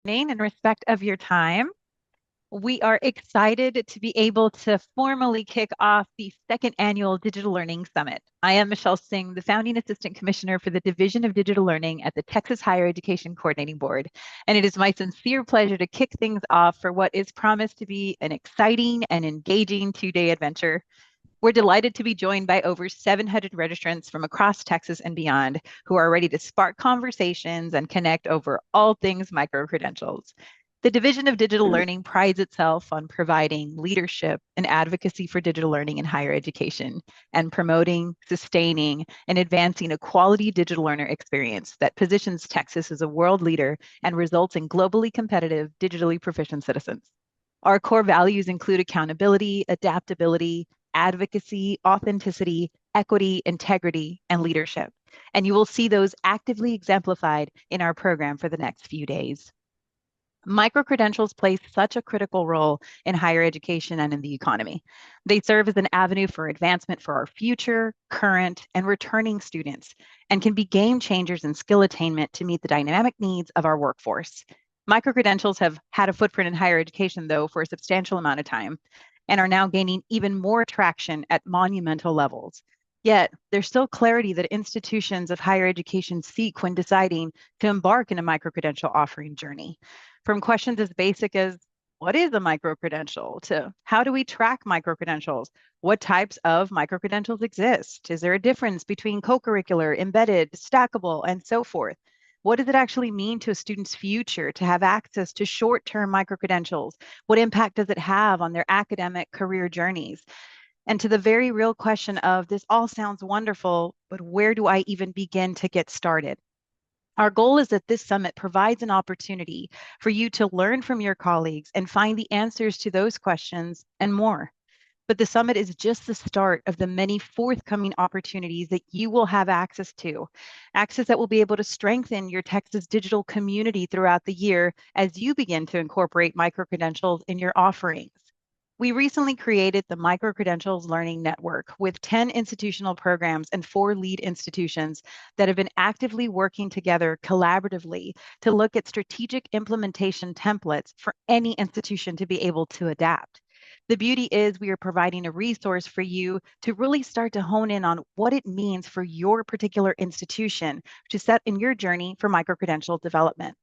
In respect of your time. We are excited to be able to formally kick off the second annual Digital Learning Summit. I am Michelle Singh, the Founding Assistant Commissioner for the Division of Digital Learning at the Texas Higher Education Coordinating Board. And it is my sincere pleasure to kick things off for what is promised to be an exciting and engaging two-day adventure. We're delighted to be joined by over 700 registrants from across Texas and beyond who are ready to spark conversations and connect over all things micro-credentials. The Division of Digital Learning prides itself on providing leadership and advocacy for digital learning in higher education and promoting, sustaining, and advancing a quality digital learner experience that positions Texas as a world leader and results in globally competitive, digitally proficient citizens. Our core values include accountability, adaptability, advocacy, authenticity, equity, integrity, and leadership. And you will see those actively exemplified in our program for the next few days. Micro-credentials play such a critical role in higher education and in the economy. They serve as an avenue for advancement for our future, current, and returning students, and can be game changers in skill attainment to meet the dynamic needs of our workforce. Micro-credentials have had a footprint in higher education, though, for a substantial amount of time, and are now gaining even more traction at monumental levels. Yet, there's still clarity that institutions of higher education seek when deciding to embark in a micro-credential offering journey. From questions as basic as, what is a micro-credential, to how do we track micro-credentials? What types of micro-credentials exist? Is there a difference between co-curricular, embedded, stackable, and so forth? What does it actually mean to a student's future to have access to short-term micro-credentials? What impact does it have on their academic career journeys? And to the very real question of, this all sounds wonderful, but where do I even begin to get started? Our goal is that this summit provides an opportunity for you to learn from your colleagues and find the answers to those questions and more. But the summit is just the start of the many forthcoming opportunities that you will have access to, access that will be able to strengthen your Texas digital community throughout the year as you begin to incorporate micro-credentials in your offerings. We recently created the Micro-Credentials Learning Network with 10 institutional programs and 4 lead institutions that have been actively working together collaboratively to look at strategic implementation templates for any institution to be able to adapt. The beauty is we are providing a resource for you to really start to hone in on what it means for your particular institution to set in your journey for micro-credential development.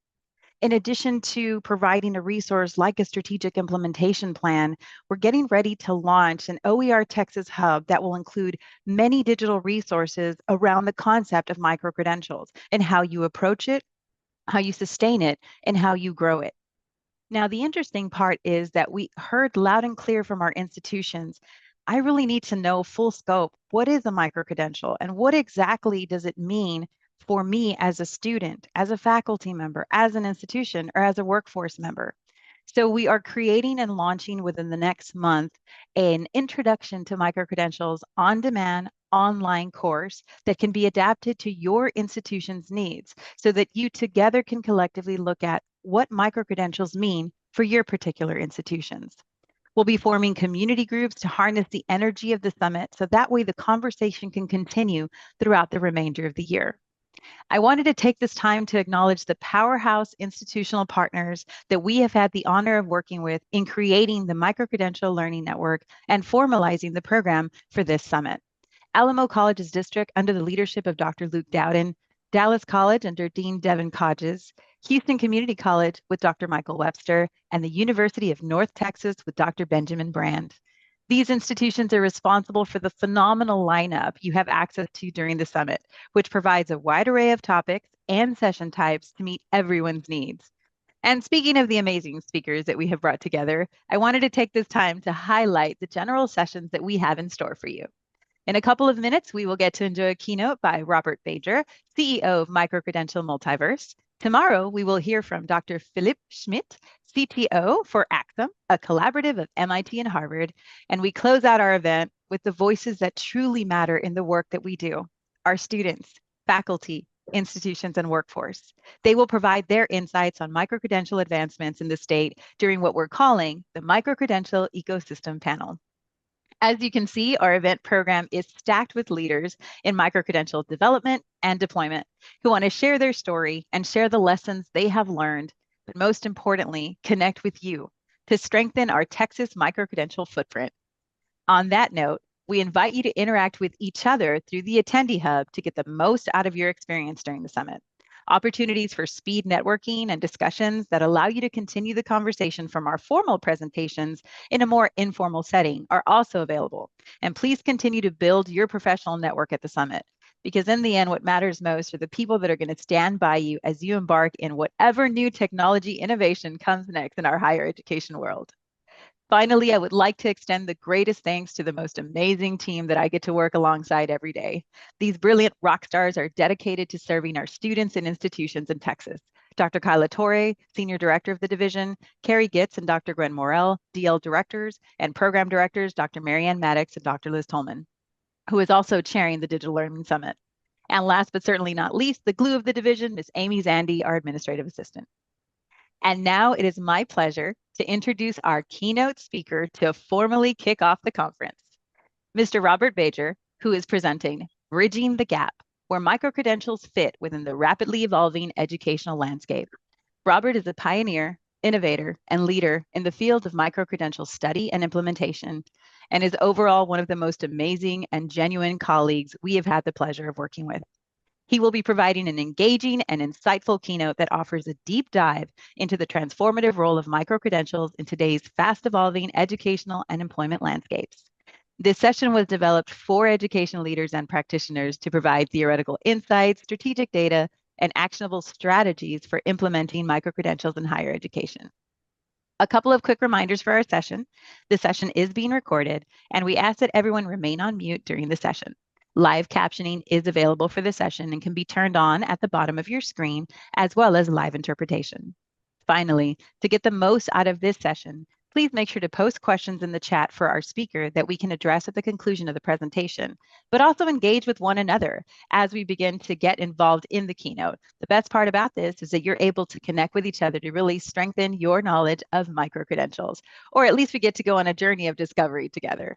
In addition to providing a resource like a strategic implementation plan, we're getting ready to launch an OER Texas hub that will include many digital resources around the concept of micro-credentials and how you approach it, how you sustain it, and how you grow it. Now, the interesting part is that we heard loud and clear from our institutions, I really need to know full scope, what is a micro-credential and what exactly does it mean for me as a student, as a faculty member, as an institution, or as a workforce member? So we are creating and launching within the next month an introduction to micro-credentials on-demand online course that can be adapted to your institution's needs so that you together can collectively look at what micro-credentials mean for your particular institutions. We'll be forming community groups to harness the energy of the summit so that way the conversation can continue throughout the remainder of the year. I wanted to take this time to acknowledge the powerhouse institutional partners that we have had the honor of working with in creating the Micro-Credential Learning Network and formalizing the program for this summit. Alamo College's district under the leadership of Dr. Luke Dowden, Dallas College under Dean Devin Kodges, Houston Community College with Dr. Michael Webster, and the University of North Texas with Dr. Benjamin Brand. These institutions are responsible for the phenomenal lineup you have access to during the summit, which provides a wide array of topics and session types to meet everyone's needs. And speaking of the amazing speakers that we have brought together, I wanted to take this time to highlight the general sessions that we have in store for you. In a couple of minutes, we will get to enjoy a keynote by Robert Bajor, CEO of Micro-credential Multiverse. Tomorrow, we will hear from Dr. Philipp Schmidt, CTO for Axum, a collaborative of MIT and Harvard. And we close out our event with the voices that truly matter in the work that we do, our students, faculty, institutions, and workforce. They will provide their insights on micro-credential advancements in the state during what we're calling the Micro-Credential Ecosystem Panel. As you can see, our event program is stacked with leaders in micro-credential development and deployment who want to share their story and share the lessons they have learned but most importantly, connect with you to strengthen our Texas micro-credential footprint. On that note, we invite you to interact with each other through the Attendee Hub to get the most out of your experience during the summit. Opportunities for speed networking and discussions that allow you to continue the conversation from our formal presentations in a more informal setting are also available. And please continue to build your professional network at the summit, because in the end, what matters most are the people that are going to stand by you as you embark in whatever new technology innovation comes next in our higher education world. Finally, I would like to extend the greatest thanks to the most amazing team that I get to work alongside every day. These brilliant rock stars are dedicated to serving our students and institutions in Texas. Dr. Kyla Torre, Senior Director of the Division, Carrie Gitz and Dr. Gwen Morell, DL Directors, and Program Directors, Dr. Marianne Maddox and Dr. Liz Tolman, who is also chairing the Digital Learning Summit. And last but certainly not least, the glue of the division, Ms. Amy Zandy, our Administrative Assistant. And now it is my pleasure to introduce our keynote speaker to formally kick off the conference, Mr. Robert Bajor, who is presenting Bridging the Gap, where micro-credentials fit within the rapidly evolving educational landscape. Robert is a pioneer, innovator, and leader in the field of micro-credential study and implementation, and is overall one of the most amazing and genuine colleagues we have had the pleasure of working with. He will be providing an engaging and insightful keynote that offers a deep dive into the transformative role of micro-credentials in today's fast-evolving educational and employment landscapes. This session was developed for education leaders and practitioners to provide theoretical insights, strategic data, and actionable strategies for implementing micro-credentials in higher education. A couple of quick reminders for our session. The session is being recorded, and we ask that everyone remain on mute during the session. Live captioning is available for the session and can be turned on at the bottom of your screen, as well as live interpretation. Finally, to get the most out of this session, please make sure to post questions in the chat for our speaker that we can address at the conclusion of the presentation, but also engage with one another as we begin to get involved in the keynote. The best part about this is that you're able to connect with each other to really strengthen your knowledge of micro-credentials, or at least we get to go on a journey of discovery together.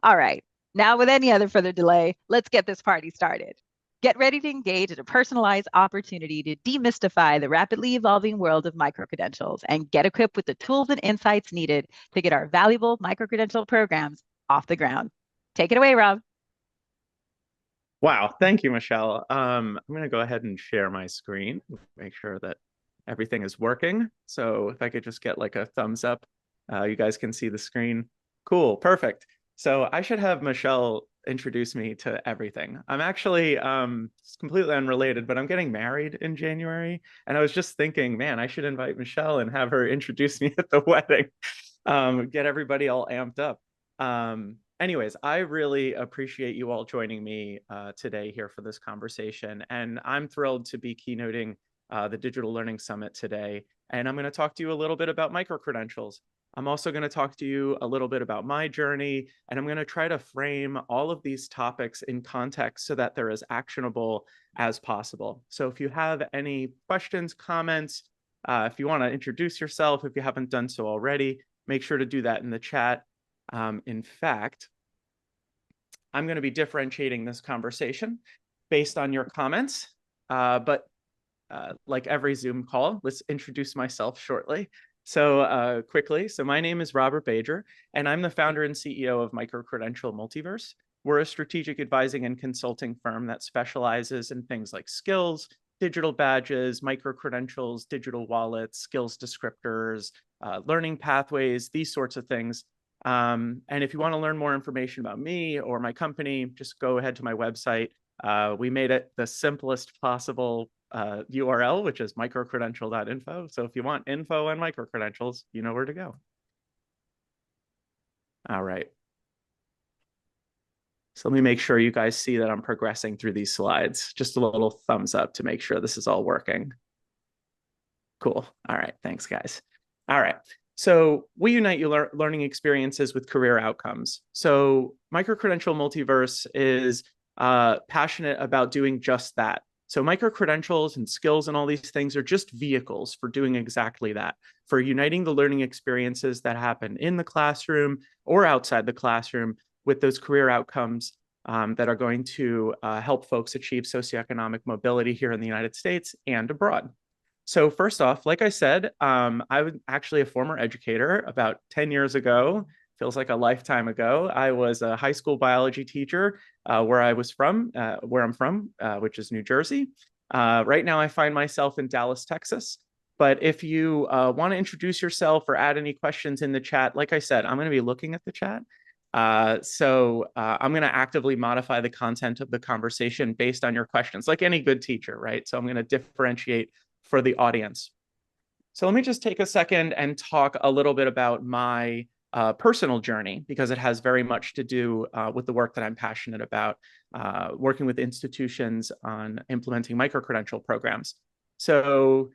All right. Now, with any other further delay, let's get this party started. Get ready to engage in a personalized opportunity to demystify the rapidly evolving world of micro-credentials and get equipped with the tools and insights needed to get our valuable micro-credential programs off the ground. Take it away, Rob. Wow, thank you, Michelle. I'm going to go ahead and share my screen, make sure that everything is working. So if I could just get like a thumbs up, you guys can see the screen. Cool, perfect. So I should have Michelle introduce me to everything. I'm actually it's completely unrelated, but I'm getting married in January. And I was just thinking, man, I should invite Michelle and have her introduce me at the wedding, get everybody all amped up. Anyways, I really appreciate you all joining me today here for this conversation. And I'm thrilled to be keynoting the Digital Learning Summit today. And I'm going to talk to you a little bit about micro-credentials. I'm also going to talk to you a little bit about my journey, and I'm going to try to frame all of these topics in context so that they're as actionable as possible. So if you have any questions, comments, if you want to introduce yourself, if you haven't done so already, make sure to do that in the chat. In fact, I'm going to be differentiating this conversation based on your comments, but like every Zoom call, let's introduce myself shortly. So quickly, so my name is Robert Bajor, and I'm the founder and CEO of Micro-credential Multiverse. We're a strategic advising and consulting firm that specializes in things like skills, digital badges, micro-credentials, digital wallets, skills descriptors, learning pathways, these sorts of things. And if you want to learn more information about me or my company, just go ahead to my website. We made it the simplest possible URL, which is microcredential.info. So if you want info on micro-credentials, you know where to go. All right. So let me make sure you guys see that I'm progressing through these slides. Just a little thumbs up to make sure this is all working. Cool. All right. Thanks, guys. All right. So we unite your learning experiences with career outcomes. So Micro-credential Multiverse is passionate about doing just that. So micro-credentials and skills and all these things are just vehicles for doing exactly that, for uniting the learning experiences that happen in the classroom or outside the classroom with those career outcomes that are going to help folks achieve socioeconomic mobility here in the United States and abroad. So first off, like I said, I was actually a former educator about 10 years ago. Feels like a lifetime ago. I was a high school biology teacher where I'm from, which is New Jersey. Right now, I find myself in Dallas, Texas. But if you want to introduce yourself or add any questions in the chat, like I said, I'm going to be looking at the chat. I'm going to actively modify the content of the conversation based on your questions, like any good teacher, right? So I'm going to differentiate for the audience. So let me just take a second and talk a little bit about my personal journey, because it has very much to do with the work that I'm passionate about, working with institutions on implementing micro-credential programs. So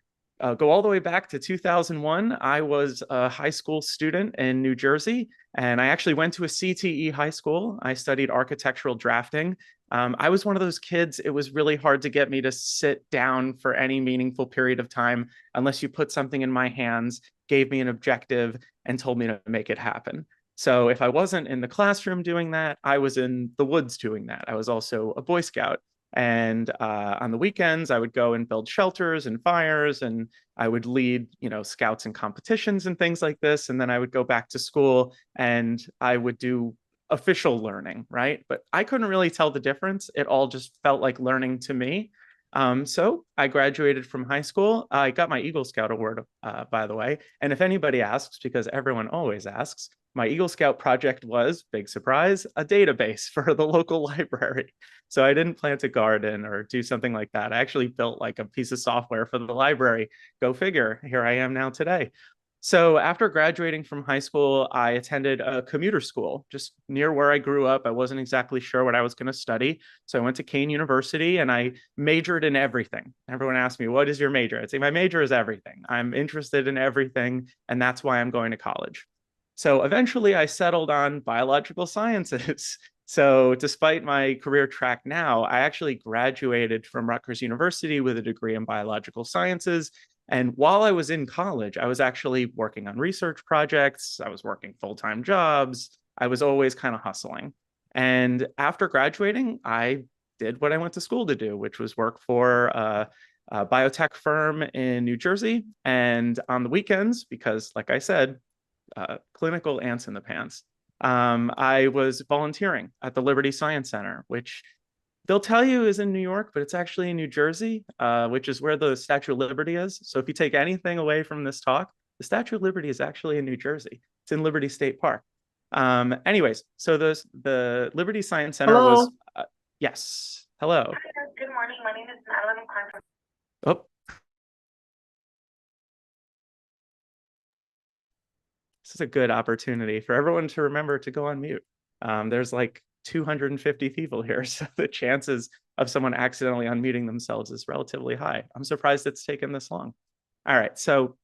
go all the way back to 2001. I was a high school student in New Jersey, and I actually went to a CTE high school. I studied architectural drafting. I was one of those kids, it was really hard to get me to sit down for any meaningful period of time unless you put something in my hands, gave me an objective, and told me to make it happen. So if I wasn't in the classroom doing that, I was in the woods doing that. I was also a Boy Scout. And on the weekends, I would go and build shelters and fires, and I would lead, scouts and competitions and things like this. And then I would go back to school and I would do official learning, right? But I couldn't really tell the difference. It all just felt like learning to me. So I graduated from high school. I got my Eagle Scout award, by the way. And if anybody asks, because everyone always asks, my Eagle Scout project was, big surprise, a database for the local library. So I didn't plant a garden or do something like that. I actually built like a piece of software for the library. Go figure. Here I am now today. So after graduating from high school, I attended a commuter school just near where I grew up. I wasn't exactly sure what I was going to study. So I went to Kane University and I majored in everything. Everyone asked me, what is your major? I'd say my major is everything. I'm interested in everything, and that's why I'm going to college. So eventually I settled on biological sciences. So despite my career track now, I actually graduated from Rutgers University with a degree in biological sciences. And while I was in college, I was actually working on research projects. I was working full-time jobs. I was always kind of hustling. And after graduating, I did what I went to school to do, which was work for a biotech firm in New Jersey. And on the weekends, because like I said, clinical ants in the pants, I was volunteering at the Liberty Science Center, which they'll tell you is in New York, but it's actually in New Jersey, which is where the Statue of Liberty is. So if you take anything away from this talk, the Statue of Liberty is actually in New Jersey. It's in Liberty State Park. Anyways, so the Liberty Science Center was, Hello. yes, hello. Hi, good morning. My name is Madeline. I'm calling from. Oh, this is a good opportunity for everyone to remember to go on mute. There's like 250 people here, so the chances of someone accidentally unmuting themselves is relatively high. I'm surprised it's taken this long. All right, so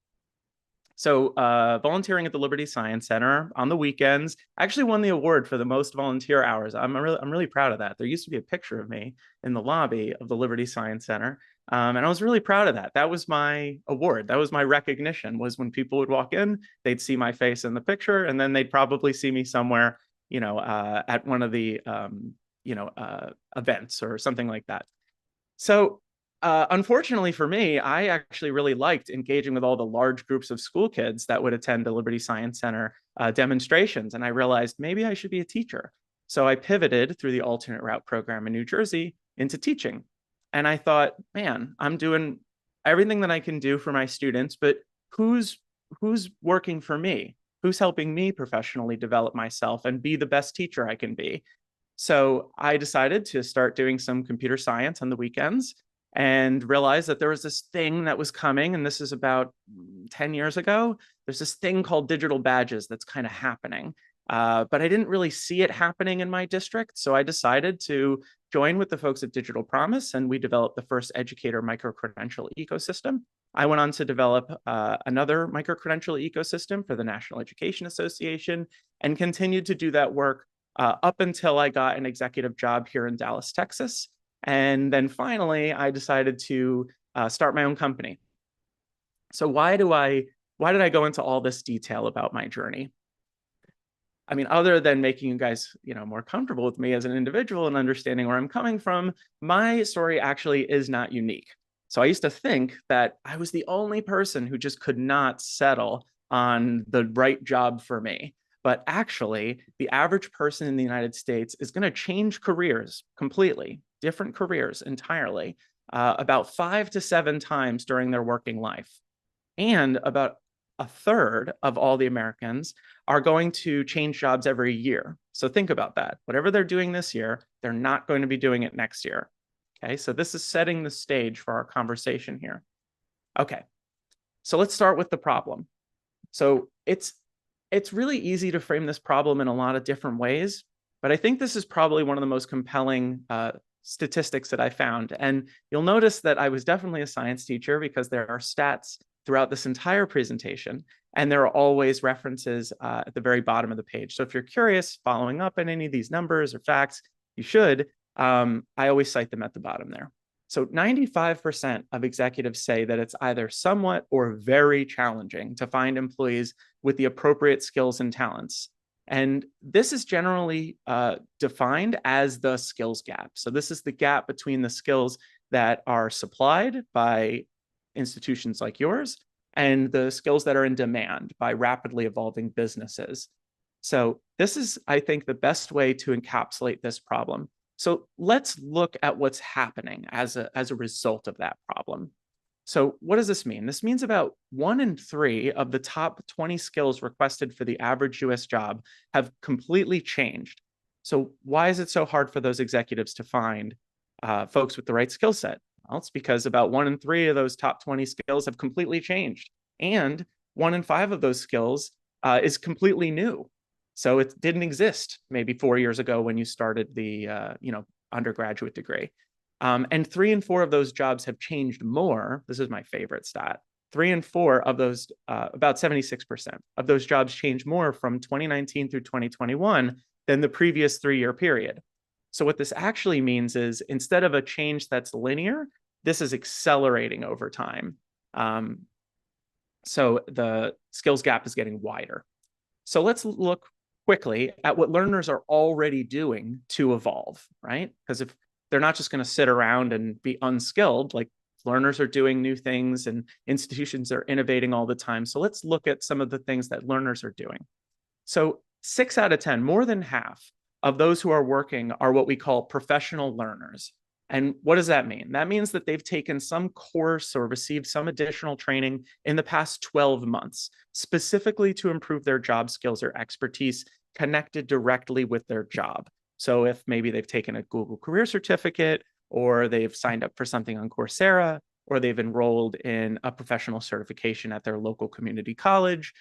volunteering at the Liberty Science Center on the weekends. I actually won the award for the most volunteer hours. I'm really proud of that. There used to be a picture of me in the lobby of the Liberty Science Center. And I was really proud of that. That was my award. That was my recognition, was when people would walk in, they'd see my face in the picture, and then they'd probably see me somewhere, at one of the, events or something like that. So unfortunately for me, I actually really liked engaging with all the large groups of school kids that would attend the Liberty Science Center demonstrations. And I realized maybe I should be a teacher. So I pivoted through the alternate route program in New Jersey into teaching. And I thought, man, I'm doing everything that I can do for my students, but who's working for me? Who's helping me professionally develop myself and be the best teacher I can be? So I decided to start doing some computer science on the weekends and realized that there was this thing that was coming. And this is about 10 years ago. There's this thing called digital badges that's kind of happening. But I didn't really see it happening in my district. So I decided to join with the folks at Digital Promise, and we developed the first educator micro-credential ecosystem. I went on to develop another micro-credential ecosystem for the National Education Association and continued to do that work up until I got an executive job here in Dallas, Texas. And then finally, I decided to start my own company. So why did I go into all this detail about my journey? I mean, other than making you guys, more comfortable with me as an individual and understanding where I'm coming from, my story actually is not unique. So I used to think that I was the only person who just could not settle on the right job for me. But actually, the average person in the United States is going to change careers completely, different careers entirely, about 5 to 7 times during their working life. And about a third of all the Americans are going to change jobs every year. So think about that. Whatever they're doing this year, they're not going to be doing it next year. Okay, so this is setting the stage for our conversation here. Okay, so let's start with the problem. So it's really easy to frame this problem in a lot of different ways, but I think this is probably one of the most compelling statistics that I found. And you'll notice that I was definitely a science teacher because there are stats throughout this entire presentation, and there are always references at the very bottom of the page. So if you're curious, following up on any of these numbers or facts, you should. I always cite them at the bottom there. So 95% of executives say that it's either somewhat or very challenging to find employees with the appropriate skills and talents. And this is generally defined as the skills gap. So this is the gap between the skills that are supplied by institutions like yours and the skills that are in demand by rapidly evolving businesses. So this is, I think, the best way to encapsulate this problem. So let's look at what's happening as a result of that problem. So what does this mean? This means about 1 in 3 of the top 20 skills requested for the average US job have completely changed. So why is it so hard for those executives to find folks with the right skill set? Well, it's because about 1 in 3 of those top 20 skills have completely changed. And 1 in 5 of those skills is completely new. So it didn't exist maybe 4 years ago when you started the undergraduate degree. And 3 in 4 of those jobs have changed more. This is my favorite stat. 3 in 4 of those, about 76% of those jobs changed more from 2019 through 2021 than the previous 3-year period. So what this actually means is instead of a change that's linear, this is accelerating over time. So the skills gap is getting wider. So let's look quickly at what learners are already doing to evolve, right? Because if they're not just going to sit around and be unskilled, like learners are doing new things and institutions are innovating all the time. So let's look at some of the things that learners are doing. So 6 out of 10, more than half of those who are working are what we call professional learners. And what does that mean? That means that they've taken some course or received some additional training in the past 12 months, specifically to improve their job skills or expertise connected directly with their job. So if maybe they've taken a Google Career Certificate, or they've signed up for something on Coursera, or they've enrolled in a professional certification at their local community college.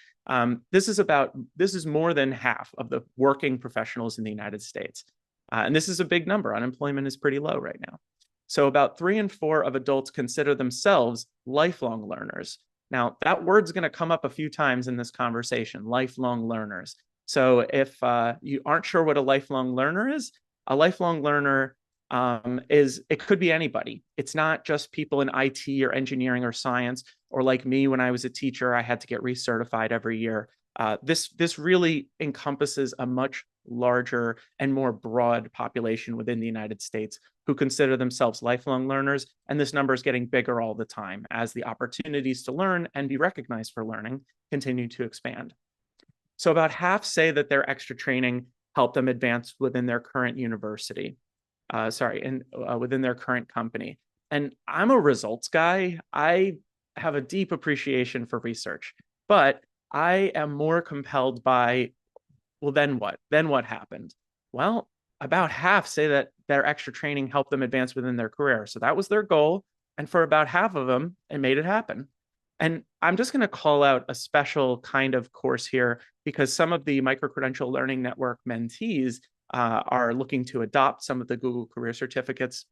This is more than half of the working professionals in the United States. And this is a big number. Unemployment is pretty low right now. So about 3 in 4 of adults consider themselves lifelong learners. Now, that word's going to come up a few times in this conversation, lifelong learners. So if you aren't sure what a lifelong learner is, a lifelong learner it could be anybody. It's not just people in IT or engineering or science, or like me, when I was a teacher, I had to get recertified every year. This really encompasses a much larger and more broad population within the United States who consider themselves lifelong learners. And this number is getting bigger all the time as the opportunities to learn and be recognized for learning continue to expand. So about half say that their extra training helped them advance within their current university. Within their current company. And I'm a results guy. I have a deep appreciation for research, but I am more compelled by, well, then what? Then what happened? Well, about half say that their extra training helped them advance within their career. So that was their goal. And for about half of them, it made it happen. And I'm just going to call out a special kind of course here because some of the Micro-Credential Learning Network mentees are looking to adopt some of the Google Career Certificates.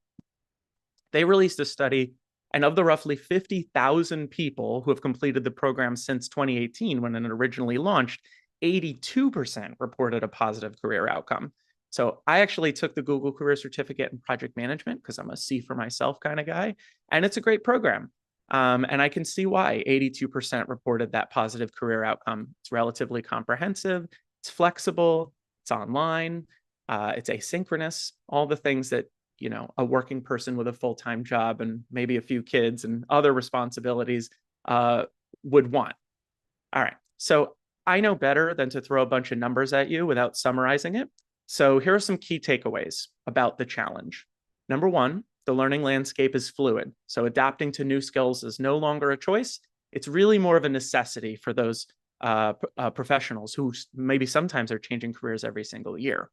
They released a study, and of the roughly 50,000 people who have completed the program since 2018, when it originally launched, 82% reported a positive career outcome. So I actually took the Google Career Certificate in Project Management because I'm a see for myself kind of guy, and it's a great program. And I can see why 82% reported that positive career outcome. It's relatively comprehensive, it's flexible, it's online, it's asynchronous, all the things that you know, a working person with a full-time job and maybe a few kids and other responsibilities would want. All right, so I know better than to throw a bunch of numbers at you without summarizing it. So here are some key takeaways about the challenge. Number one, the learning landscape is fluid. So adapting to new skills is no longer a choice. It's really more of a necessity for those professionals who maybe sometimes are changing careers every single year.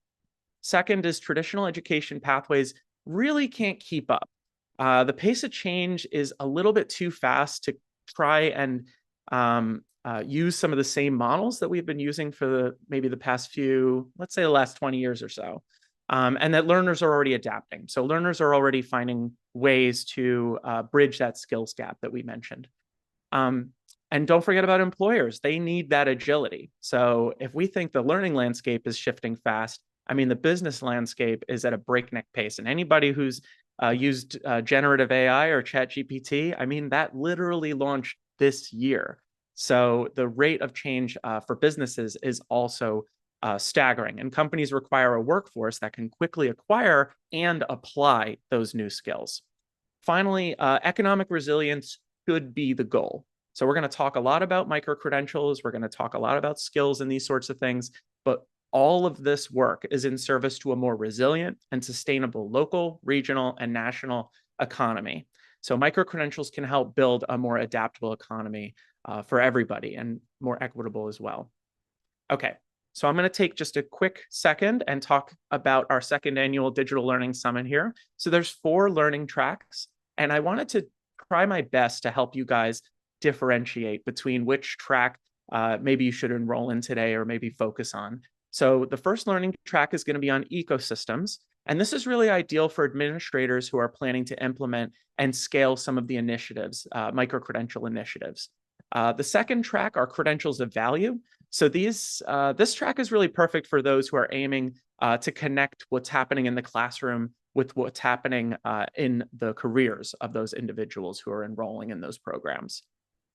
Second is traditional education pathways really can't keep up. The pace of change is a little bit too fast to try and use some of the same models that we've been using for maybe the past few, let's say the last 20 years or so. And that learners are already adapting. So learners are already finding ways to bridge that skills gap that we mentioned. And don't forget about employers. They need that agility. So if we think the learning landscape is shifting fast, I mean, the business landscape is at a breakneck pace. And anybody who's used generative AI or ChatGPT, I mean, that literally launched this year. So the rate of change for businesses is also staggering. And companies require a workforce that can quickly acquire and apply those new skills. Finally, economic resilience should be the goal. So we're going to talk a lot about micro-credentials. We're going to talk a lot about skills and these sorts of things. But all of this work is in service to a more resilient and sustainable local, regional, and national economy. So micro-credentials can help build a more adaptable economy for everybody and more equitable as well. Okay, so I'm going to take just a quick second and talk about our second annual Digital Learning Summit here. So there's 4 learning tracks, and I wanted to try my best to help you guys differentiate between which track maybe you should enroll in today or maybe focus on. So the first learning track is going to be on ecosystems. And this is really ideal for administrators who are planning to implement and scale some of the initiatives, micro-credential initiatives. The second track are credentials of value. So this track is really perfect for those who are aiming to connect what's happening in the classroom with what's happening in the careers of those individuals who are enrolling in those programs.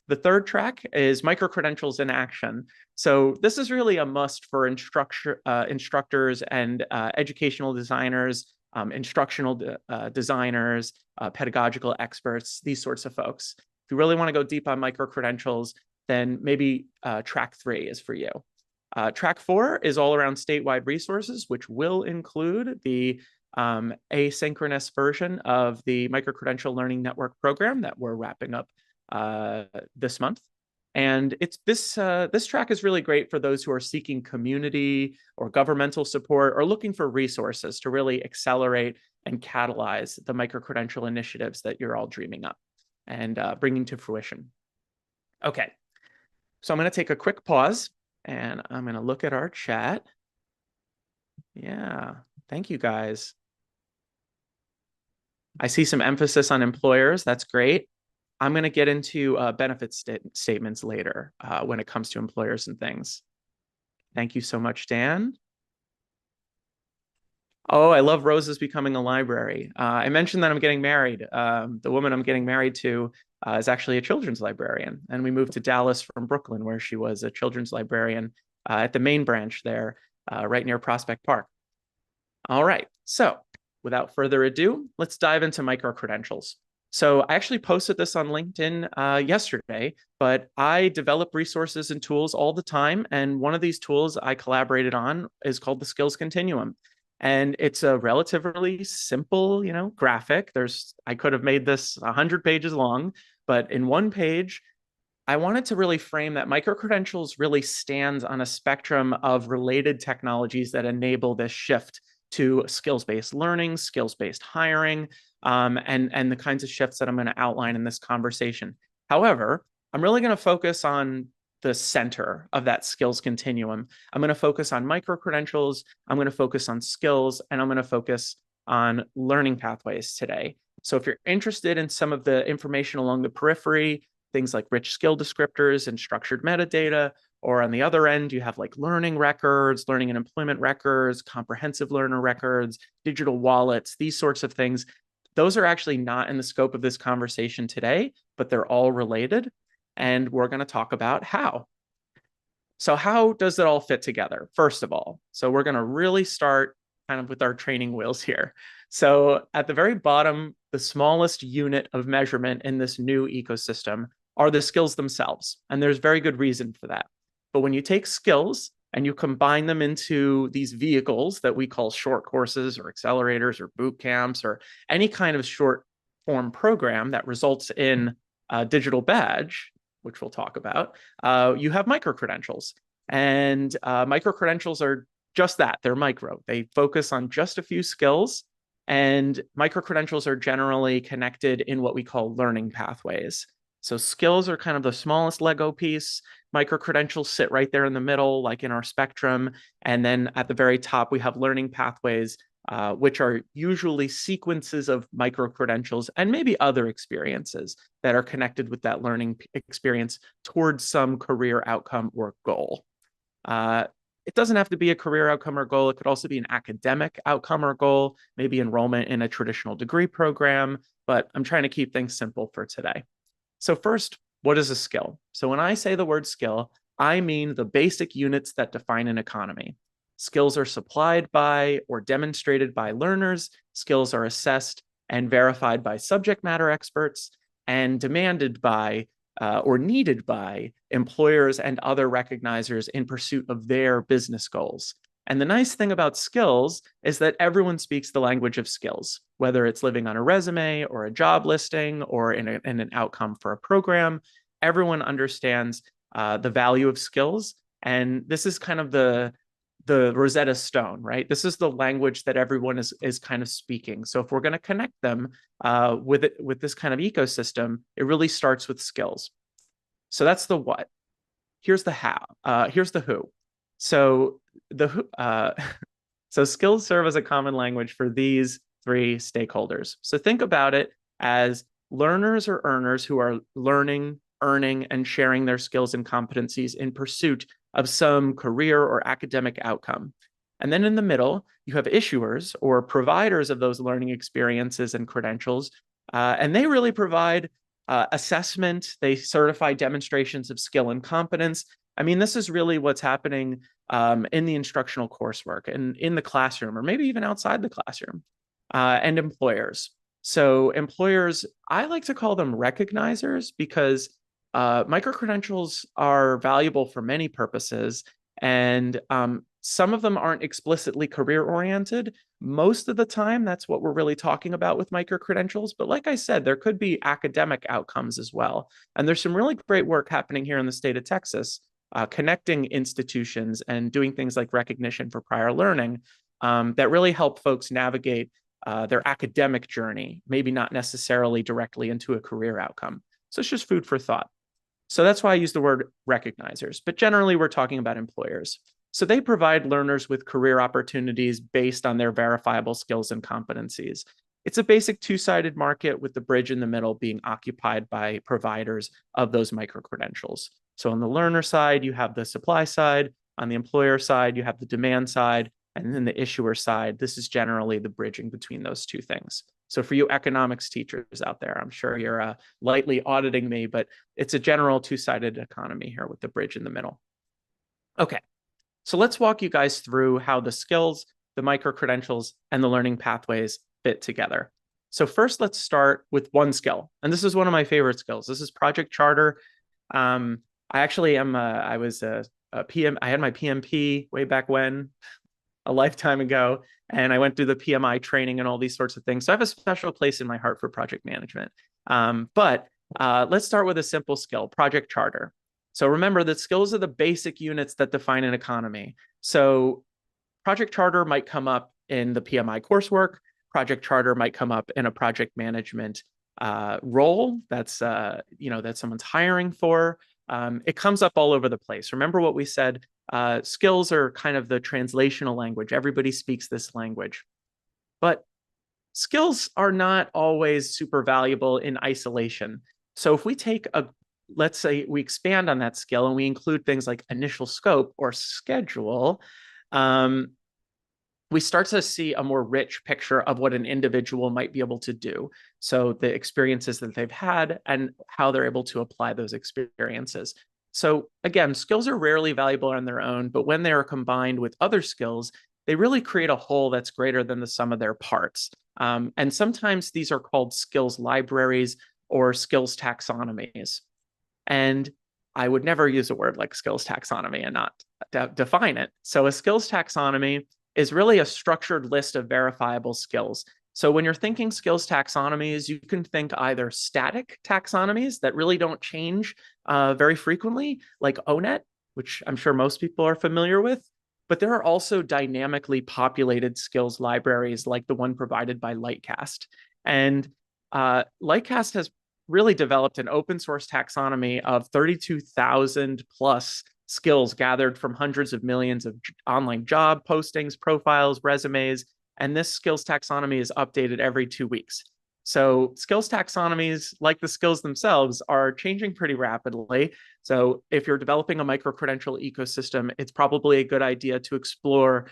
The third track is micro-credentials in action. So this is really a must for instructors and educational designers, instructional designers, pedagogical experts, these sorts of folks. If you really want to go deep on micro-credentials, then maybe track 3 is for you. Track 4 is all around statewide resources, which will include the asynchronous version of the Micro-Credential Learning Network program that we're wrapping up this month. And it's this track is really great for those who are seeking community or governmental support or looking for resources to really accelerate and catalyze the micro-credential initiatives that you're all dreaming up and bringing to fruition. Okay, so I'm going to take a quick pause and I'm going to look at our chat. Yeah, thank you guys. I see some emphasis on employers. That's great. I'm going to get into benefit statements later when it comes to employers and things. Thank you so much, Dan. Oh, I love Roses Becoming a Library. I mentioned that I'm getting married. The woman I'm getting married to is actually a children's librarian. And we moved to Dallas from Brooklyn, where she was a children's librarian at the main branch there, right near Prospect Park. All right, so without further ado, let's dive into micro-credentials. So I actually posted this on LinkedIn yesterday, but I develop resources and tools all the time. And one of these tools I collaborated on is called the Skills Continuum. And it's a relatively simple, graphic. I could have made this 100 pages long, but in one page, I wanted to really frame that micro-credentials really stands on a spectrum of related technologies that enable this shift to skills-based learning, skills-based hiring, and the kinds of shifts that I'm going to outline in this conversation. However, I'm really going to focus on the center of that skills continuum. I'm going to focus on micro-credentials, I'm going to focus on skills, and I'm going to focus on learning pathways today. So if you're interested in some of the information along the periphery, things like rich skill descriptors and structured metadata, or on the other end, you have like learning records, learning and employment records, comprehensive learner records, digital wallets, these sorts of things. Those are actually not in the scope of this conversation today, but they're all related. And we're going to talk about how. So how does it all fit together? First of all, so we're going to really start kind of with our training wheels here. So at the very bottom, the smallest unit of measurement in this new ecosystem are the skills themselves. And there's very good reason for that. But when you take skills and you combine them into these vehicles that we call short courses or accelerators or boot camps or any kind of short form program that results in a digital badge, which we'll talk about, you have micro-credentials. And micro-credentials are just that. They're micro. They focus on just a few skills. And micro-credentials are generally connected in what we call learning pathways. So skills are kind of the smallest Lego piece. Micro-credentials sit right there in the middle, like in our spectrum. And then at the very top, we have learning pathways, which are usually sequences of micro-credentials and maybe other experiences that are connected with that learning experience towards some career outcome or goal. It doesn't have to be a career outcome or goal. It could also be an academic outcome or goal, maybe enrollment in a traditional degree program, but I'm trying to keep things simple for today. So first, what is a skill? So when I say the word skill, I mean the basic units that define an economy. Skills are supplied by or demonstrated by learners. Skills are assessed and verified by subject matter experts and demanded by or needed by employers and other recognizers in pursuit of their business goals. And the nice thing about skills is that everyone speaks the language of skills, whether it's living on a resume or a job listing or in an outcome for a program. Everyone understands the value of skills. And this is kind of the Rosetta Stone, right? This is the language that everyone is kind of speaking. So if we're going to connect them with this kind of ecosystem, it really starts with skills. So that's the what. Here's the how. Here's the who. So so skills serve as a common language for these three stakeholders. So think about it as learners or earners who are learning, earning, and sharing their skills and competencies in pursuit of some career or academic outcome. And then in the middle, you have issuers or providers of those learning experiences and credentials. And they really provide assessment. They certify demonstrations of skill and competence. I mean, this is really what's happening in the instructional coursework and in the classroom, or maybe even outside the classroom, and employers. So employers, I like to call them recognizers because micro-credentials are valuable for many purposes, and some of them aren't explicitly career-oriented. Most of the time, that's what we're really talking about with micro-credentials. But like I said, there could be academic outcomes as well. And there's some really great work happening here in the state of Texas, connecting institutions and doing things like recognition for prior learning that really help folks navigate their academic journey, maybe not necessarily directly into a career outcome. So it's just food for thought. So that's why I use the word recognizers, but generally we're talking about employers. So they provide learners with career opportunities based on their verifiable skills and competencies. It's a basic two-sided market with the bridge in the middle being occupied by providers of those micro-credentials. So on the learner side, you have the supply side. On the employer side, you have the demand side. And then the issuer side, this is generally the bridging between those two things. So for you economics teachers out there, I'm sure you're lightly auditing me, but it's a general two-sided economy here with the bridge in the middle. Okay, so let's walk you guys through how the skills, the micro-credentials, and the learning pathways fit together. So first, let's start with one skill. And this is one of my favorite skills. This is Project Charter. I actually am, I was a PM, I had my PMP way back when, a lifetime ago, and I went through the PMI training and all these sorts of things. So I have a special place in my heart for project management. But let's start with a simple skill, Project Charter. So remember that skills are the basic units that define an economy. So Project Charter might come up in the PMI coursework. Project Charter might come up in a project management role that's that someone's hiring for. It comes up all over the place. Remember what we said, skills are kind of the translational language. Everybody speaks this language. But skills are not always super valuable in isolation. So if we take let's say we expand on that skill and we include things like initial scope or schedule, we start to see a more rich picture of what an individual might be able to do. So the experiences that they've had and how they're able to apply those experiences. So again, skills are rarely valuable on their own, but when they are combined with other skills, they really create a whole that's greater than the sum of their parts. And sometimes these are called skills libraries or skills taxonomies. And I would never use a word like skills taxonomy and not define it. So a skills taxonomy is really a structured list of verifiable skills. So when you're thinking skills taxonomies, you can think either static taxonomies that really don't change very frequently, like ONET, which I'm sure most people are familiar with. But there are also dynamically populated skills libraries like the one provided by Lightcast. And Lightcast has really developed an open source taxonomy of 32,000 plus skills gathered from hundreds of millions of online job postings, profiles, resumes, and this skills taxonomy is updated every 2 weeks. So skills taxonomies, like the skills themselves, are changing pretty rapidly. So if you're developing a micro-credential ecosystem, it's probably a good idea to explore,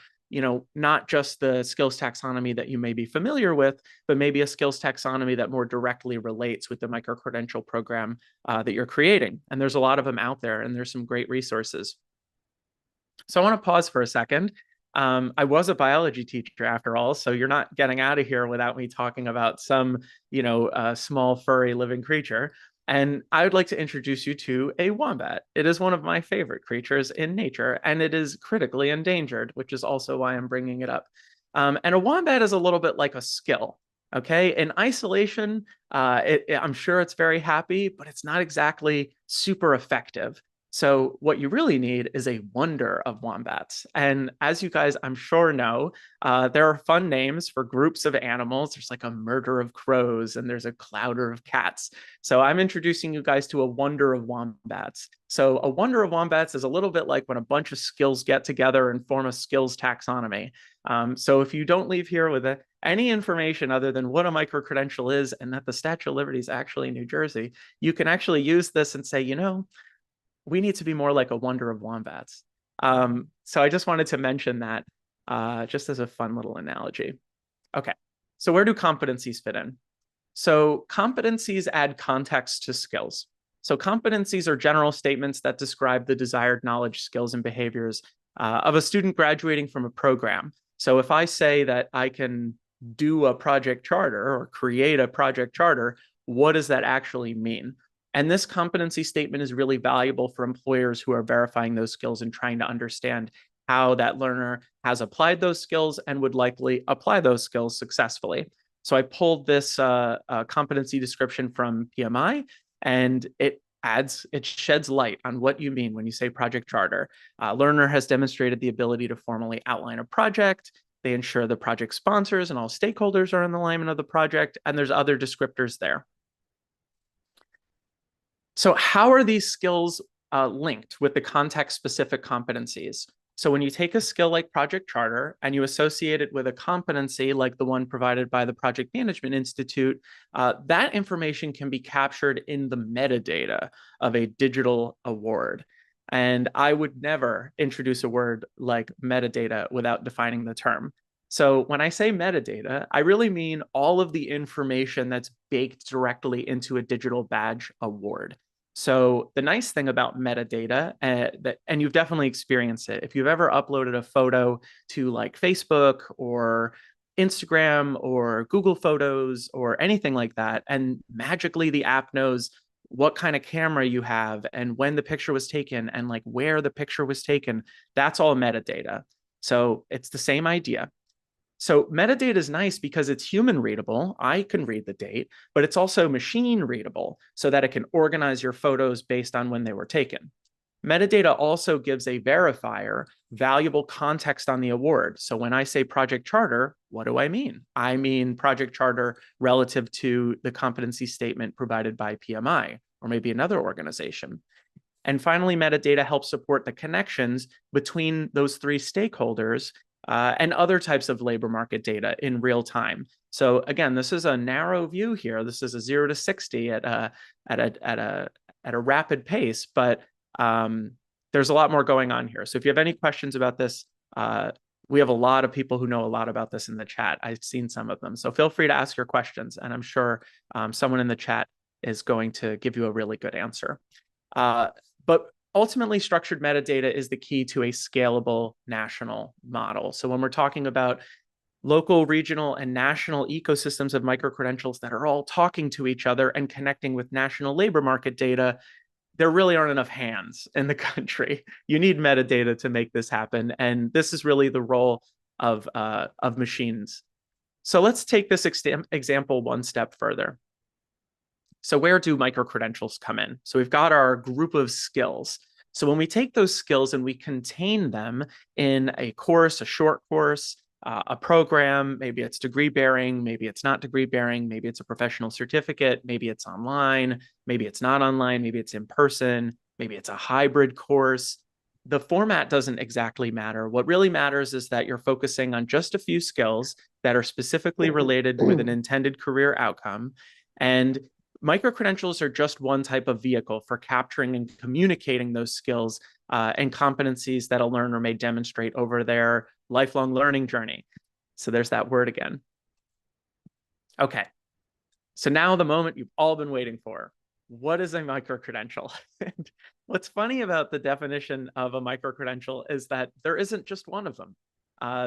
not just the skills taxonomy that you may be familiar with, but maybe a skills taxonomy that more directly relates with the micro-credential program that you're creating. And there's a lot of them out there, and there's some great resources. So I want to pause for a second. I was a biology teacher after all, so you're not getting out of here without me talking about some, small furry living creature. And I would like to introduce you to a wombat. It is one of my favorite creatures in nature, and it is critically endangered, which is also why I'm bringing it up. And a wombat is a little bit like a skill. Okay, in isolation, I'm sure it's very happy, but it's not exactly super effective. So what you really need is a wonder of wombats. And as you guys, I'm sure know, there are fun names for groups of animals. There's like a murder of crows and there's a clouder of cats. So I'm introducing you guys to a wonder of wombats. So a wonder of wombats is a little bit like when a bunch of skills get together and form a skills taxonomy. So if you don't leave here with any information other than what a micro-credential is and that the Statue of Liberty is actually New Jersey, you can actually use this and say, we need to be more like a wonder of wombats. So I just wanted to mention that just as a fun little analogy. Okay, so where do competencies fit in? So competencies add context to skills. So competencies are general statements that describe the desired knowledge, skills, and behaviors of a student graduating from a program. So if I say that I can do a project charter or create a project charter, what does that actually mean? And this competency statement is really valuable for employers who are verifying those skills and trying to understand how that learner has applied those skills and would likely apply those skills successfully. So I pulled this competency description from PMI, and it sheds light on what you mean when you say project charter. Learner has demonstrated the ability to formally outline a project. They ensure the project sponsors and all stakeholders are in alignment of the project, and there's other descriptors there. So how are these skills linked with the context-specific competencies? So when you take a skill like Project Charter and you associate it with a competency like the one provided by the Project Management Institute, that information can be captured in the metadata of a digital award. And I would never introduce a word like metadata without defining the term. So when I say metadata, I really mean all of the information that's baked directly into a digital badge award. So the nice thing about metadata, and you've definitely experienced it, if you've ever uploaded a photo to like Facebook or Instagram or Google Photos or anything like that, and magically the app knows what kind of camera you have and when the picture was taken and like where the picture was taken, that's all metadata. So it's the same idea. So metadata is nice because it's human readable. I can read the date, but it's also machine readable so that it can organize your photos based on when they were taken. Metadata also gives a verifier valuable context on the award. So when I say project charter, what do I mean? I mean project charter relative to the competency statement provided by PMI or maybe another organization. And finally, metadata helps support the connections between those three stakeholders and other types of labor market data in real time. So again, this is a narrow view here. This is a 0 to 60 at a rapid pace, but there's a lot more going on here. So if you have any questions about this, we have a lot of people who know a lot about this in the chat. I've seen some of them. So feel free to ask your questions, and I'm sure someone in the chat is going to give you a really good answer. But ultimately, structured metadata is the key to a scalable national model. So when we're talking about local, regional, and national ecosystems of micro-credentials that are all talking to each other and connecting with national labor market data, there really aren't enough hands in the country. You need metadata to make this happen. And this is really the role of machines. So let's take this example one step further. So where do micro-credentials come in? So we've got our group of skills. So when we take those skills and we contain them in a course, a short course, a program, maybe it's degree bearing, maybe it's not degree bearing, maybe it's a professional certificate, maybe it's online, maybe it's not online, maybe it's in person, maybe it's a hybrid course. The format doesn't exactly matter. What really matters is that you're focusing on just a few skills that are specifically related with an intended career outcome. And micro-credentials are just one type of vehicle for capturing and communicating those skills and competencies that a learner may demonstrate over their lifelong learning journey. So there's that word again. Okay, so now the moment you've all been waiting for. What is a micro-credential? What's funny about the definition of a micro-credential is that there isn't just one of them.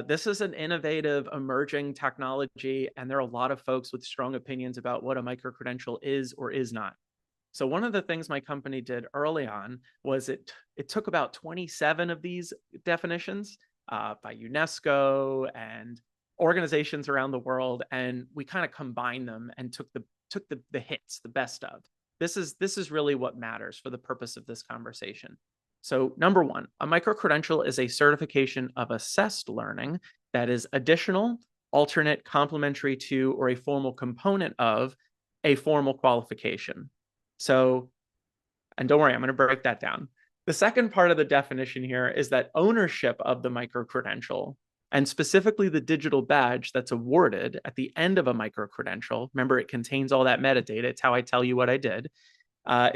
This is an innovative, emerging technology, and there are a lot of folks with strong opinions about what a micro-credential is or is not. So one of the things my company did early on was it took about 27 of these definitions by UNESCO and organizations around the world, and we kind of combined them and took the hits, the best of. This is really what matters for the purpose of this conversation. So number one, a micro-credential is a certification of assessed learning that is additional, alternate, complementary to, or a formal component of a formal qualification. So, and don't worry, I'm going to break that down. The second part of the definition here is that ownership of the micro-credential, and specifically the digital badge that's awarded at the end of a micro-credential, remember it contains all that metadata, it's how I tell you what I did,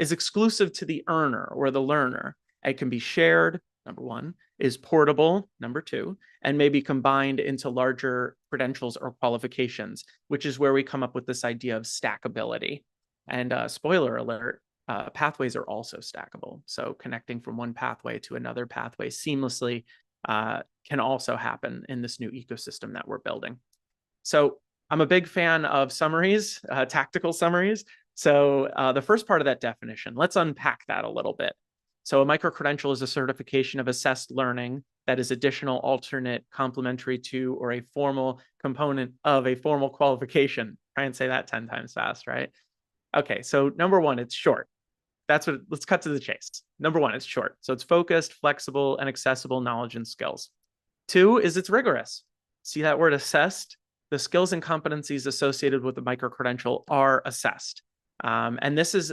is exclusive to the earner or the learner. It can be shared, number one, is portable, number two, and may be combined into larger credentials or qualifications, which is where we come up with this idea of stackability. And spoiler alert, pathways are also stackable. So connecting from one pathway to another pathway seamlessly can also happen in this new ecosystem that we're building. So I'm a big fan of summaries, tactical summaries. So the first part of that definition, let's unpack that a little bit. So a micro-credential is a certification of assessed learning that is additional, alternate, complementary to, or a formal component of a formal qualification. Try and say that 10 times fast, right? Okay, so number one, it's short. Let's cut to the chase. Number one, it's short. So it's focused, flexible, and accessible knowledge and skills. Two is it's rigorous. See that word assessed? The skills and competencies associated with the micro-credential are assessed. And this is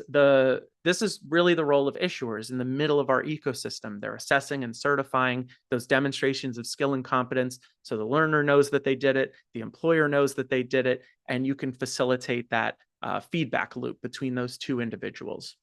really the role of issuers in the middle of our ecosystem. They're assessing and certifying those demonstrations of skill and competence. So the learner knows that they did it, the employer knows that they did it, and you can facilitate that feedback loop between those two individuals.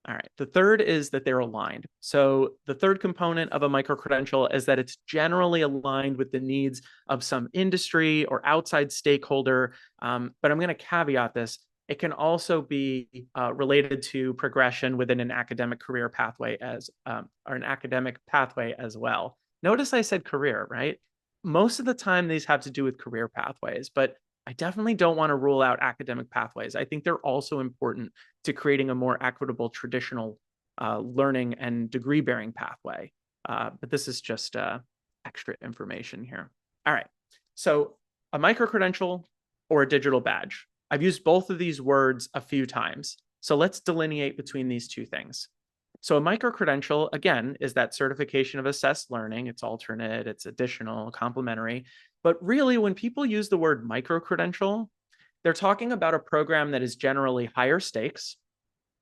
All right, the third is that they're aligned. So the third component of a micro-credential is that it's generally aligned with the needs of some industry or outside stakeholder. But I'm going to caveat this. It can also be related to progression within an academic career pathway or an academic pathway as well. Notice I said career, right? Most of the time, these have to do with career pathways, but I definitely don't want to rule out academic pathways. I think they're also important to creating a more equitable traditional learning and degree-bearing pathway. But this is just extra information here. All right, so a micro-credential or a digital badge. I've used both of these words a few times. So let's delineate between these two things. So a micro-credential, again, is that certification of assessed learning. It's alternate, it's additional, complementary. But really, when people use the word micro-credential, they're talking about a program that is generally higher stakes,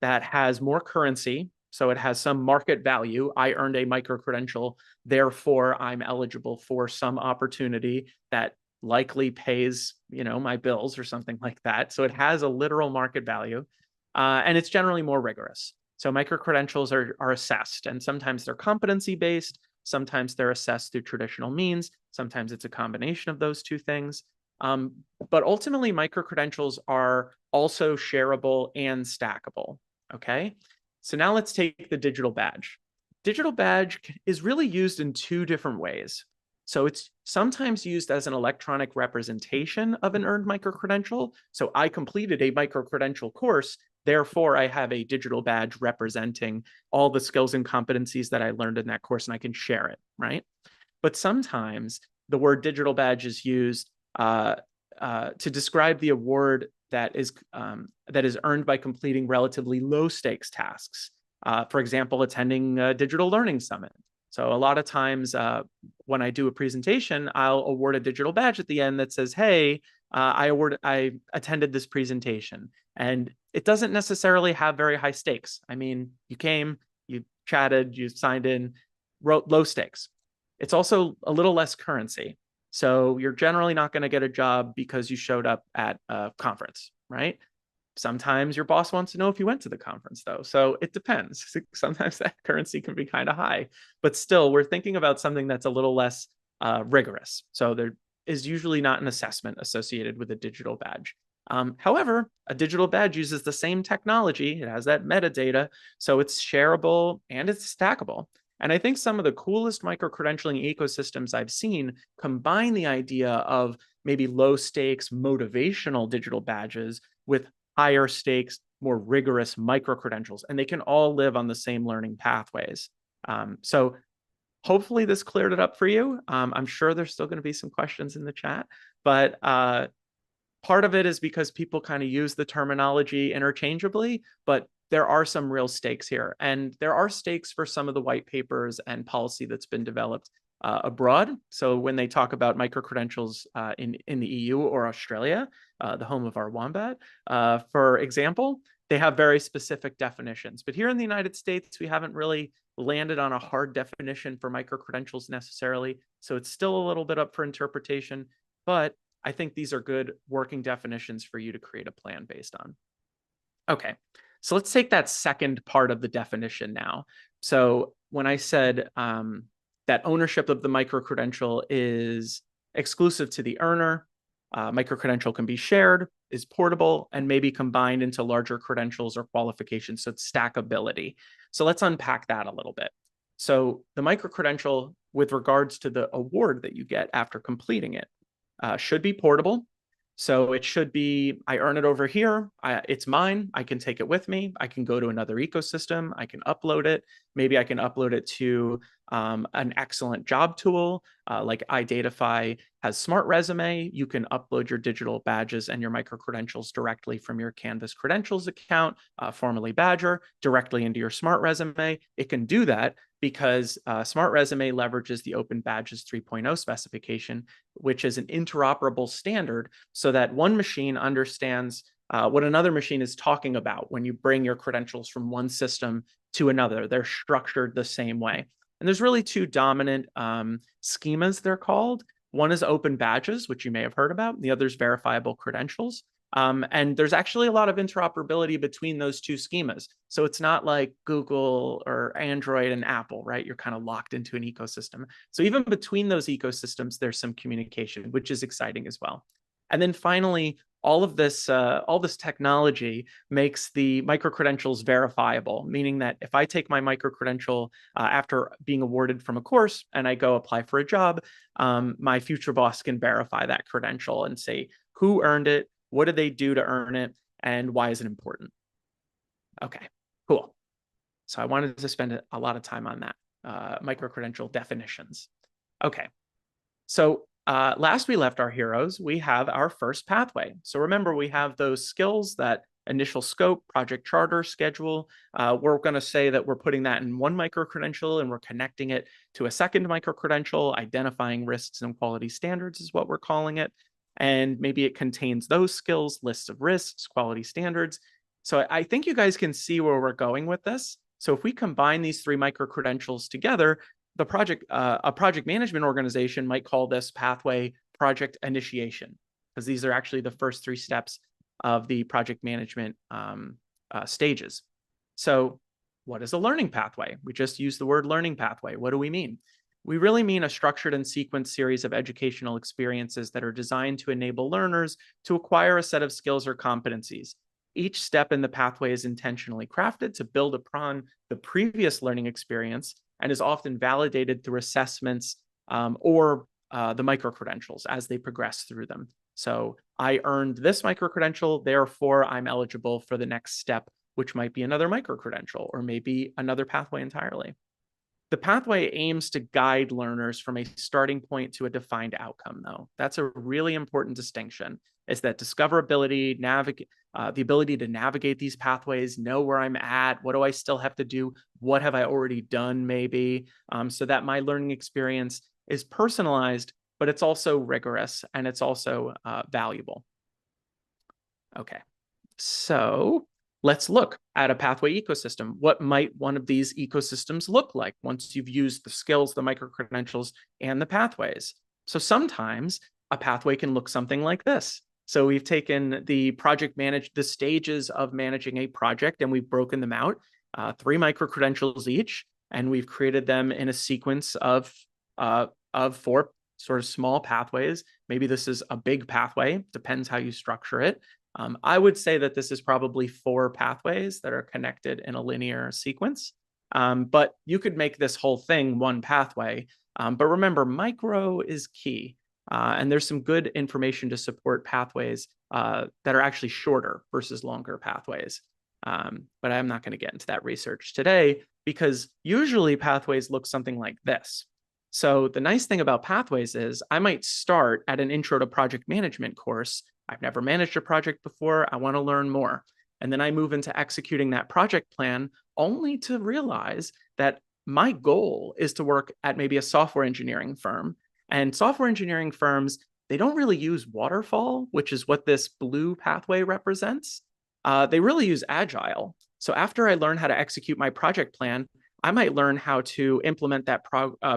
that has more currency, so it has some market value. I earned a micro-credential, therefore I'm eligible for some opportunity that likely pays, my bills or something like that. So it has a literal market value, and it's generally more rigorous. So micro-credentials are assessed, and sometimes they're competency-based, sometimes they're assessed through traditional means, sometimes it's a combination of those two things. But ultimately, micro-credentials are also shareable and stackable, okay? So now let's take the digital badge. Digital badge is really used in two different ways. So it's sometimes used as an electronic representation of an earned micro-credential. So I completed a micro-credential course, therefore I have a digital badge representing all the skills and competencies that I learned in that course, and I can share it, right? But sometimes the word digital badge is used to describe the award that is earned by completing relatively low stakes tasks. For example, attending a digital learning summit. So a lot of times when I do a presentation, I'll award a digital badge at the end that says, hey, I attended this presentation. And it doesn't necessarily have very high stakes. I mean, you came, you chatted, you signed in, wrote low stakes. It's also a little less currency. So you're generally not going to get a job because you showed up at a conference, right? Sometimes your boss wants to know if you went to the conference, though. So it depends. Sometimes that currency can be kind of high, but still, we're thinking about something that's a little less rigorous. So there is usually not an assessment associated with a digital badge. However, a digital badge uses the same technology. It has that metadata, so it's shareable and it's stackable. And I think some of the coolest micro-credentialing ecosystems I've seen combine the idea of maybe low stakes motivational digital badges with higher stakes, more rigorous micro-credentials, and they can all live on the same learning pathways. So hopefully this cleared it up for you. I'm sure there's still going to be some questions in the chat, but part of it is because people kind of use the terminology interchangeably, but there are some real stakes here. And there are stakes for some of the white papers and policy that's been developed abroad. So when they talk about micro-credentials in the EU or Australia, the home of our wombat, for example, they have very specific definitions. But here in the United States, we haven't really landed on a hard definition for micro-credentials necessarily. So it's still a little bit up for interpretation, but I think these are good working definitions for you to create a plan based on. Okay, so let's take that second part of the definition now. So when I said that ownership of the micro-credential is exclusive to the earner, micro-credential can be shared, is portable, and maybe combined into larger credentials or qualifications, so it's stackability. So let's unpack that a little bit. So the micro-credential, with regards to the award that you get after completing it, should be portable. So it should be, I earn it over here, it's mine, I can take it with me, I can go to another ecosystem, I can upload it, maybe I can upload it to an excellent job tool, like iDatify has Smart Resume. You can upload your digital badges and your micro-credentials directly from your Canvas credentials account, formerly Bajor, directly into your Smart Resume. It can do that because Smart Resume leverages the Open Badges 3.0 specification, which is an interoperable standard so that one machine understands what another machine is talking about when you bring your credentials from one system to another. They're structured the same way. And there's really two dominant schemas, they're called. One is Open Badges, which you may have heard about. The other is verifiable credentials. And there's actually a lot of interoperability between those two schemas. So it's not like Google or Android and Apple, right? You're kind of locked into an ecosystem. So even between those ecosystems, there's some communication, which is exciting as well. And then finally, all this technology makes the micro-credentials verifiable, meaning that if I take my micro-credential after being awarded from a course and I go apply for a job, my future boss can verify that credential and say who earned it, what did they do to earn it, and why is it important? Okay, cool. So I wanted to spend a lot of time on that, micro-credential definitions. Okay, so last we left our heroes, we have our first pathway. So remember, we have those skills, that initial scope, project charter, schedule. We're going to say that we're putting that in one micro-credential and we're connecting it to a second micro-credential. Identifying risks and quality standards is what we're calling it. And maybe it contains those skills, lists of risks, quality standards. So I think you guys can see where we're going with this. So if we combine these three micro-credentials together, a project management organization might call this pathway project initiation, because these are actually the first three steps of the project management stages. So what is a learning pathway? We just used the word learning pathway. What do we mean? We really mean a structured and sequenced series of educational experiences that are designed to enable learners to acquire a set of skills or competencies. Each step in the pathway is intentionally crafted to build upon the previous learning experience and is often validated through assessments or the micro-credentials as they progress through them. So I earned this micro-credential, therefore I'm eligible for the next step, which might be another micro-credential or maybe another pathway entirely. The pathway aims to guide learners from a starting point to a defined outcome, though. That's a really important distinction, is that discoverability, the ability to navigate these pathways, know where I'm at, what do I still have to do, what have I already done maybe, so that my learning experience is personalized, but it's also rigorous and it's also valuable. Okay, so let's look at a pathway ecosystem. What might one of these ecosystems look like once you've used the skills, the micro-credentials, and the pathways? So sometimes a pathway can look something like this. So we've taken the the stages of managing a project, and we've broken them out, 3 micro-credentials each, and we've created them in a sequence of 4 sort of small pathways. Maybe this is a big pathway, depends how you structure it. I would say that this is probably 4 pathways that are connected in a linear sequence, but you could make this whole thing one pathway. But remember, micro is key, and there's some good information to support pathways that are actually shorter versus longer pathways. But I'm not going to get into that research today because usually pathways look something like this. So the nice thing about pathways is I might start at an intro to project management course. I've never managed a project before. I want to learn more. And then I move into executing that project plan only to realize that my goal is to work at maybe a software engineering firm. And software engineering firms, they don't really use waterfall, which is what this blue pathway represents. They really use agile. So after I learn how to execute my project plan, I might learn how to implement that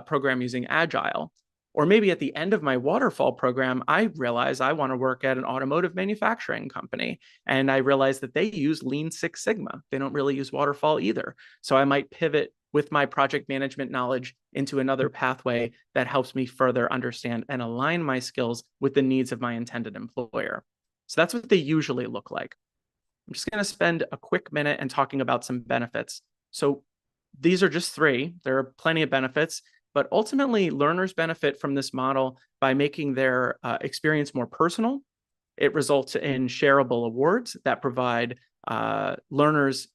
program using agile. Or maybe at the end of my waterfall program, I realize I want to work at an automotive manufacturing company. And I realize that they use Lean Six Sigma. They don't really use waterfall either. So I might pivot with my project management knowledge into another pathway that helps me further understand and align my skills with the needs of my intended employer. So that's what they usually look like. I'm just going to spend a quick minute and talking about some benefits. So these are just 3. There are plenty of benefits, but ultimately learners benefit from this model by making their experience more personal. It results in shareable awards that provide learners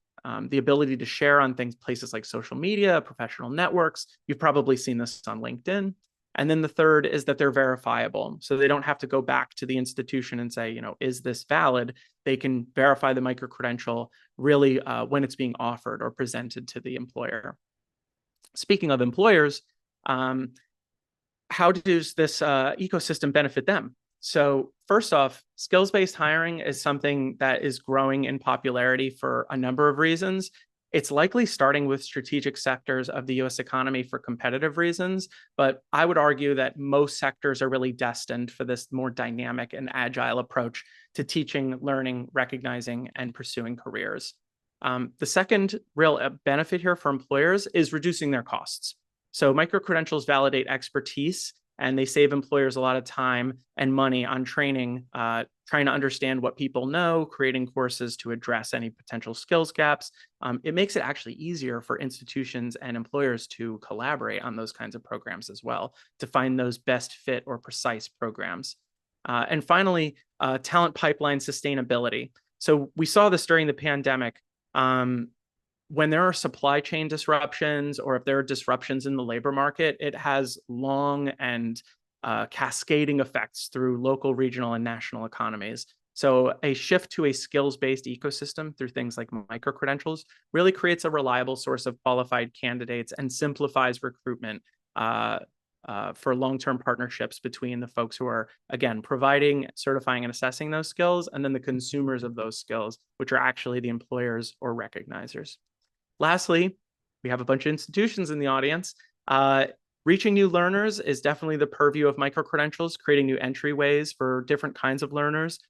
the ability to share on places like social media, professional networks. You've probably seen this on LinkedIn. And then the third is that they're verifiable. So they don't have to go back to the institution and say, is this valid? They can verify the micro-credential really when it's being offered or presented to the employer. Speaking of employers, how does this ecosystem benefit them? So first off, skills-based hiring is something that is growing in popularity for a number of reasons. It's likely starting with strategic sectors of the US economy for competitive reasons, but I would argue that most sectors are really destined for this more dynamic and agile approach to teaching, learning, recognizing, and pursuing careers. The second real benefit here for employers is reducing their costs. So micro-credentials validate expertise, and they save employers a lot of time and money on training, trying to understand what people know, creating courses to address any potential skills gaps. It makes it actually easier for institutions and employers to collaborate on those kinds of programs as well, to find those best fit or precise programs. And finally, talent pipeline sustainability. So we saw this during the pandemic. When there are supply chain disruptions or if there are disruptions in the labor market, it has long and cascading effects through local, regional, and national economies. So a shift to a skills-based ecosystem through things like micro-credentials really creates a reliable source of qualified candidates and simplifies recruitment for long-term partnerships between the folks who are, again, providing, certifying, and assessing those skills, and then the consumers of those skills, which are actually the employers or recognizers. Lastly, we have a bunch of institutions in the audience. Reaching new learners is definitely the purview of micro-credentials, creating new entryways for different kinds of learners,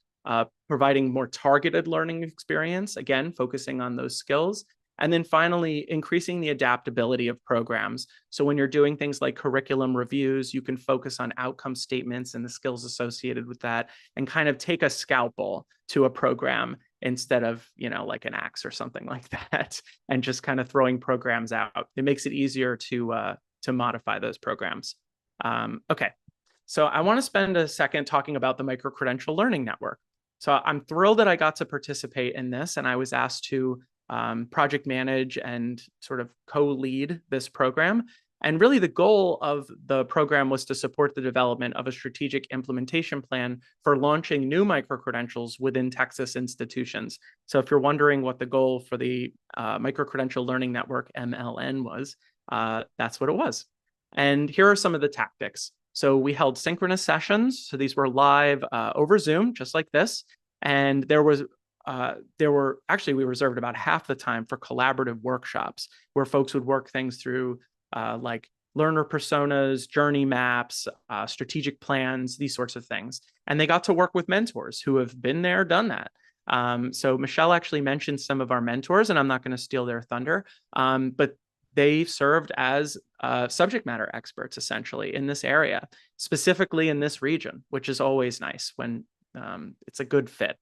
providing more targeted learning experience, again, focusing on those skills. And then finally, increasing the adaptability of programs. So when you're doing things like curriculum reviews, you can focus on outcome statements and the skills associated with that and kind of take a scalpel to a program instead of, like an axe or something like that, and just kind of throwing programs out. It makes it easier to modify those programs. Okay, so I want to spend a second talking about the Micro-Credential Learning Network. So I'm thrilled that I got to participate in this, and I was asked to project manage and sort of co-lead this program. And really the goal of the program was to support the development of a strategic implementation plan for launching new micro-credentials within Texas institutions. So if you're wondering what the goal for the Micro-Credential Learning Network, MLN, was, that's what it was. And here are some of the tactics. So we held synchronous sessions. So these were live over Zoom, just like this. And we reserved about half the time for collaborative workshops where folks would work things through like learner personas, journey maps, strategic plans, these sorts of things. And they got to work with mentors who have been there, done that. So Michelle actually mentioned some of our mentors, and I'm not going to steal their thunder, but they served as subject matter experts, essentially, in this area, specifically in this region, which is always nice when it's a good fit.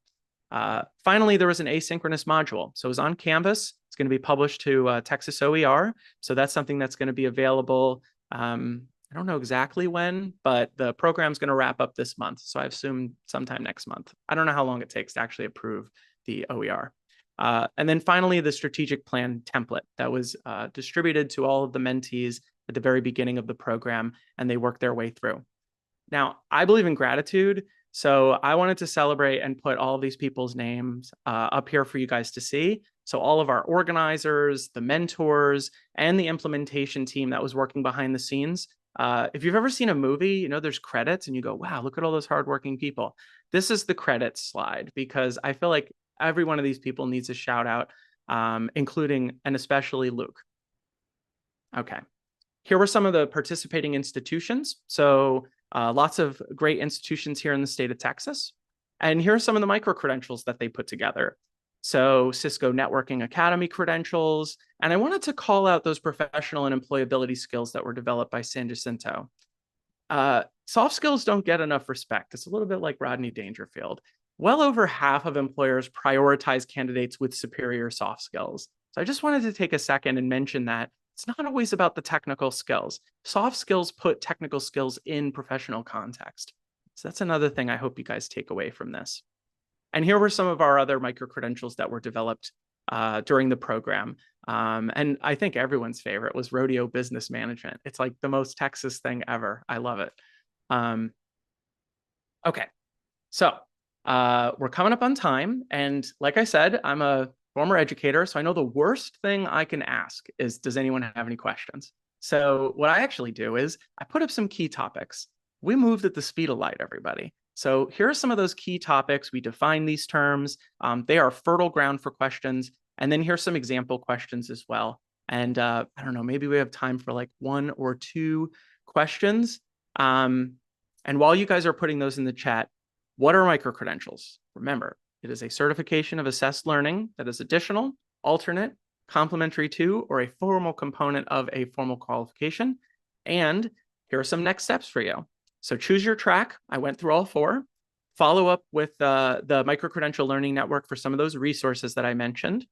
Finally, there was an asynchronous module. So it was on Canvas. It's going to be published to Texas OER. So that's something that's going to be available. I don't know exactly when, but the program's going to wrap up this month. So I assume sometime next month. I don't know how long it takes to actually approve the OER. And then finally, the strategic plan template that was distributed to all of the mentees at the very beginning of the program, and they worked their way through. Now, I believe in gratitude, so I wanted to celebrate and put all of these people's names up here for you guys to see. So all of our organizers, the mentors, and the implementation team that was working behind the scenes. If you've ever seen a movie, there's credits and you go, wow, look at all those hardworking people. This is the credits slide, because I feel like every one of these people needs a shout out, including and especially Luke. Okay, here were some of the participating institutions. So lots of great institutions here in the state of Texas. And here are some of the micro-credentials that they put together. So Cisco Networking Academy credentials. And I wanted to call out those professional and employability skills that were developed by San Jacinto. Soft skills don't get enough respect. It's a little bit like Rodney Dangerfield. Well over half of employers prioritize candidates with superior soft skills. So I just wanted to take a second and mention that it's not always about the technical skills. Soft skills put technical skills in professional context. So that's another thing I hope you guys take away from this. And here were some of our other micro-credentials that were developed during the program. And I think everyone's favorite was Rodeo Business Management. It's like the most Texas thing ever. I love it. Okay, so we're coming up on time. And like I said, I'm a former educator, so I know the worst thing I can ask is, does anyone have any questions? So what I actually do is I put up some key topics. We moved at the speed of light, everybody. So here are some of those key topics. We define these terms. They are fertile ground for questions. And then here's some example questions as well. And I don't know, maybe we have time for like 1 or 2 questions. And while you guys are putting those in the chat, what are micro-credentials? Remember, it is a certification of assessed learning that is additional, alternate, complementary to, or a formal component of a formal qualification. And here are some next steps for you. So choose your track. I went through all 4. Follow up with the Micro-Credential Learning Network for some of those resources that I mentioned.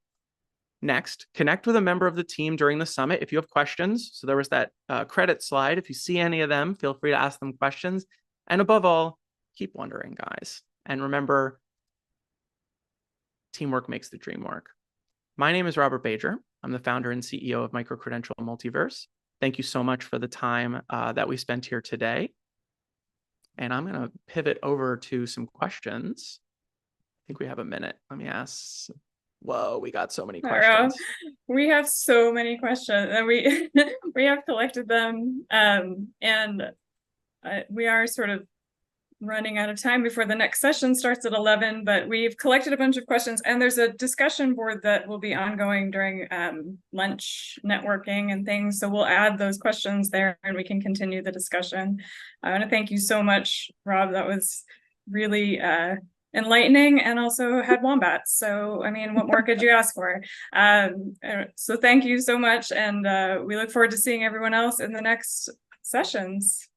Next, connect with a member of the team during the summit if you have questions. So there was that credit slide. If you see any of them, feel free to ask them questions. And above all, keep wondering, guys. And remember, teamwork makes the dream work. My name is Robert Bajor. I'm the founder and CEO of Micro-Credential Multiverse. Thank you so much for the time that we spent here today. And I'm going to pivot over to some questions. I think we have a minute. Let me ask. Whoa, we got so many questions. We have so many questions, and we have collected them. We are sort of running out of time before the next session starts at 11, but we've collected a bunch of questions, and there's a discussion board that will be ongoing during lunch networking and things. So we'll add those questions there and we can continue the discussion. I want to thank you so much, Rob. That was really enlightening, and also had wombats. So, I mean, what more could you ask for? So thank you so much. And we look forward to seeing everyone else in the next sessions.